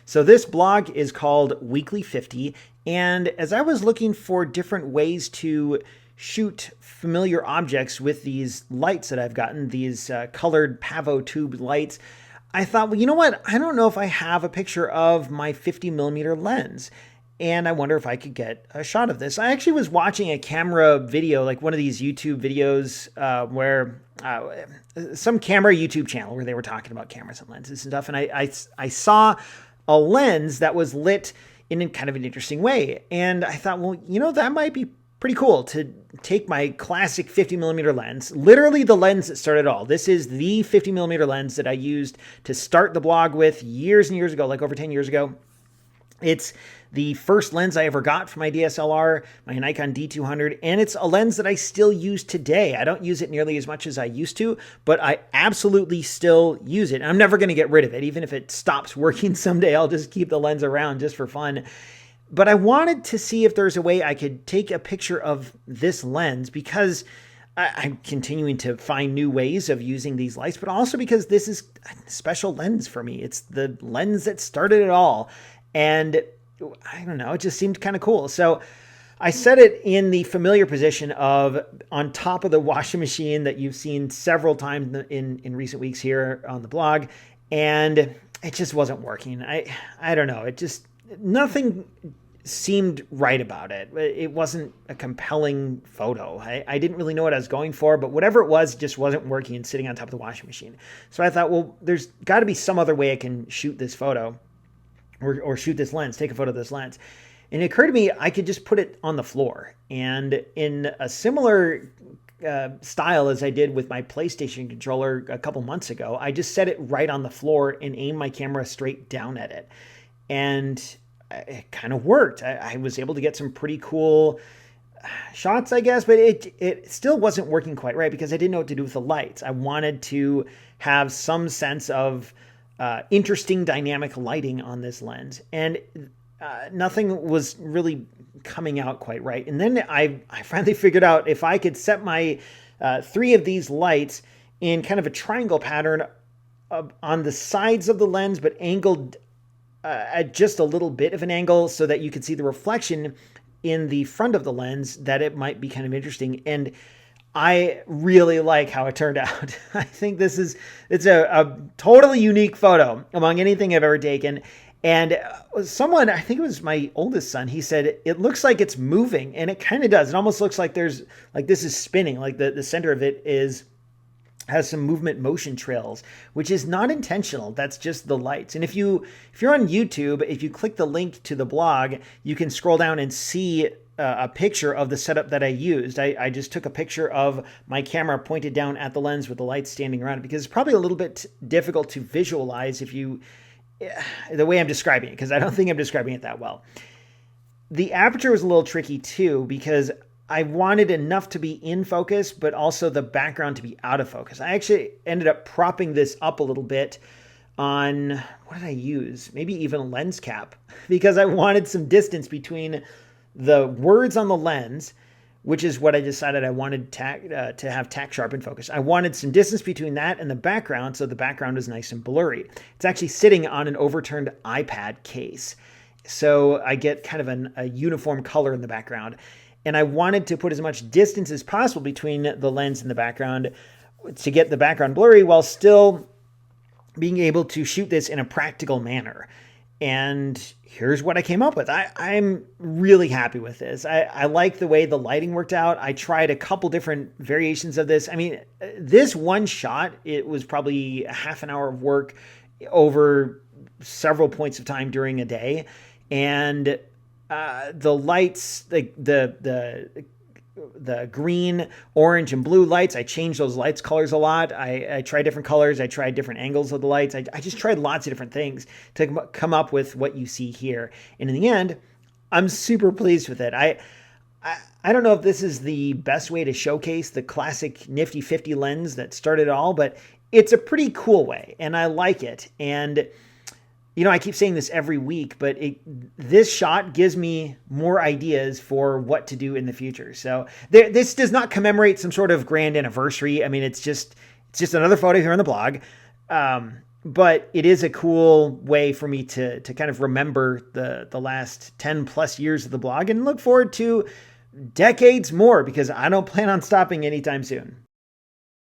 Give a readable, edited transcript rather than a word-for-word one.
So this blog is called Weekly 50, and as I was looking for different ways to shoot familiar objects with these lights that I've gotten, these colored Pavo tube lights, I thought, well, you know what? I don't know if I have a picture of my 50 millimeter lens. And I wonder if I could get a shot of this. I actually was watching a camera video, like one of these YouTube videos where some camera YouTube channel where they were talking about cameras and lenses and stuff. And I saw a lens that was lit in kind of an interesting way. And I thought, well, you know, that might be pretty cool to take my classic 50 millimeter lens, literally the lens that started it all. This is the 50 millimeter lens that I used to start the blog with years and years ago, like over 10 years ago. It's the first lens I ever got for my DSLR, my Nikon D200, and it's a lens that I still use today. I don't use it nearly as much as I used to, but I absolutely still use it. I'm never going to get rid of it. Even if it stops working someday, I'll just keep the lens around just for fun. But I wanted to see if there's a way I could take a picture of this lens because I'm continuing to find new ways of using these lights, but also because this is a special lens for me. It's the lens that started it all. And I don't know, it just seemed kind of cool. So I set it in the familiar position of on top of the washing machine that you've seen several times in recent weeks here on the blog. And it just wasn't working. I don't know. It just, nothing seemed right about it. It wasn't a compelling photo. I didn't really know what I was going for, but whatever it was just wasn't working and sitting on top of the washing machine. So I thought, well, there's got to be some other way I can shoot this photo. Or shoot this lens, take a photo of this lens. And it occurred to me I could just put it on the floor. And in a similar style as I did with my PlayStation controller a couple months ago, I just set it right on the floor and aimed my camera straight down at it. And it kind of worked. I was able to get some pretty cool shots, I guess, but it still wasn't working quite right because I didn't know what to do with the lights. I wanted to have some sense of interesting dynamic lighting on this lens, and nothing was really coming out quite right. And then I finally figured out if I could set my 3 of these lights in kind of a triangle pattern on the sides of the lens, but angled at just a little bit of an angle so that you could see the reflection in the front of the lens, that it might be kind of interesting. And I really like how it turned out. I think it's a totally unique photo among anything I've ever taken. And someone, I think it was my oldest son, he said, it looks like it's moving, and it kind of does. It almost looks like this is spinning, like the center of it has some movement motion trails, which is not intentional. That's just the lights. And if you're on YouTube, if you click the link to the blog, you can scroll down and see a picture of the setup that I used. I just took a picture of my camera pointed down at the lens with the lights standing around it, because it's probably a little bit difficult to visualize the way I'm describing it, because I don't think I'm describing it that well. The aperture was a little tricky too, because I wanted enough to be in focus, but also the background to be out of focus. I actually ended up propping this up a little bit on, what did I use? Maybe even a lens cap, because I wanted some distance between the words on the lens, which is what I decided I wanted to have tack sharpen focus. I wanted some distance between that and the background, so the background is nice and blurry. It's actually sitting on an overturned iPad case, so I get kind of a uniform color in the background. And I wanted to put as much distance as possible between the lens and the background to get the background blurry while still being able to shoot this in a practical manner. And here's what I came up with. I'm really happy with this. I like the way the lighting worked out. I tried a couple different variations of this. I mean, this one shot, it was probably a half an hour of work over several points of time during a day. And the lights, the green, orange, and blue lights, I changed those lights colors a lot. I tried different colors. I tried different angles of the lights. I just tried lots of different things to come up with what you see here. And in the end, I'm super pleased with it. I don't know if this is the best way to showcase the classic Nifty 50 lens that started it all, but it's a pretty cool way, and I like it. And you know, I keep saying this every week, but this shot gives me more ideas for what to do in the future. So this does not commemorate some sort of grand anniversary. I mean, it's just another photo here on the blog. but it is a cool way for me to kind of remember the last 10 plus years of the blog and look forward to decades more, because I don't plan on stopping anytime soon.